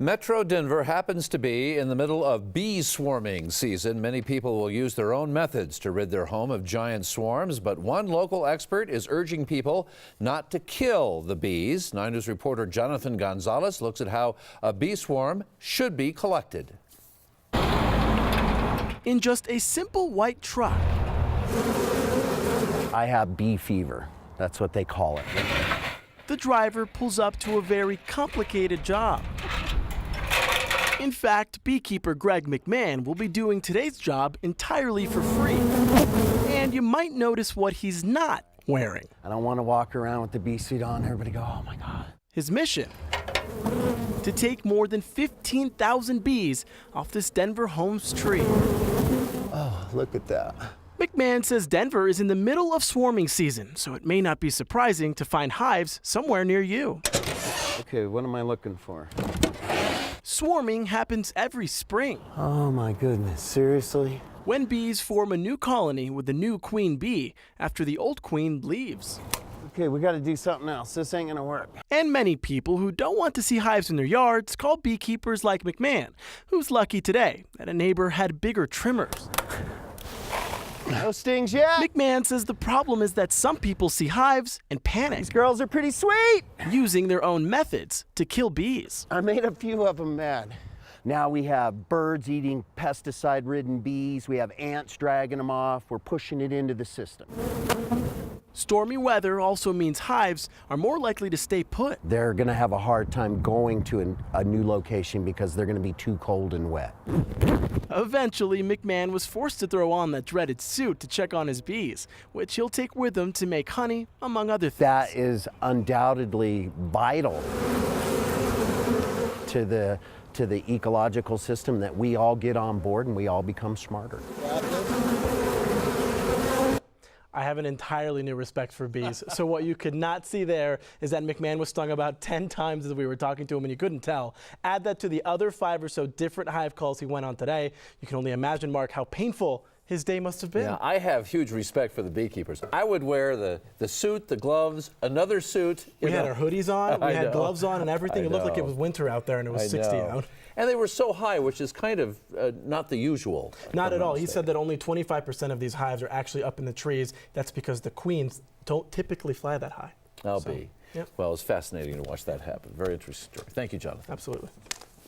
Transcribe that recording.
Metro Denver happens to be in the middle of bee swarming season. Many people will use their own methods to rid their home of giant swarms, but one local expert is urging people not to kill the bees. 9 News reporter Jonathan Gonzalez looks at how a bee swarm should be collected. In just a simple white truck. I have bee fever. That's what they call it. The driver pulls up to a very complicated job. In fact, beekeeper Gregg McMahan will be doing today's job entirely for free. And you might notice what he's not wearing. I don't want to walk around with the bee suit on. Everybody go, oh my God. His mission: to take more than 15,000 bees off this Denver home's tree. Oh, look at that. McMahan says Denver is in the middle of swarming season, so it may not be surprising to find hives somewhere near you. Okay, what am I looking for? Swarming happens every spring. Oh my goodness, seriously? When bees form a new colony with a new queen bee after the old queen leaves. Okay, we got to do something else. This ain't gonna work. And many people who don't want to see hives in their yards call beekeepers like McMahan, who's lucky today that a neighbor had bigger trimmers. No stings yet. McMahan says the problem is that some people see hives and panic, These girls are pretty sweet. using their own methods to kill bees. I made a few of them mad. Now we have birds eating pesticide-ridden bees. We have ants dragging them off. We're pushing it into the system. Stormy weather also means hives are more likely to stay put. They're gonna have a hard time going to a new location because they're gonna be too cold and wet. Eventually, McMahan was forced to throw on that dreaded suit to check on his bees, which he'll take with him to make honey, among other things. That is undoubtedly vital to the ecological system, that we all get on board and we all become smarter. I have an entirely new respect for bees. So what you could not see there is that McMahan was stung about 10 times as we were talking to him, and you couldn't tell. Add that to the other 5 or so different hive calls he went on today. You can only imagine, Mark, how painful his day must have been. Yeah, I have huge respect for the beekeepers. I would wear the suit, the gloves, another suit. We had our hoodies on, we had gloves on and everything. I It looked like it know. was winter out there and it was 60 out. And they were so high, which is kind of not the usual. Not at all. He said that only 25% of these hives are actually up in the trees. That's because the queens don't typically fly that high. I'll be. Yep. Well, it's fascinating to watch that happen. Very interesting story. Thank you, Jonathan. Absolutely.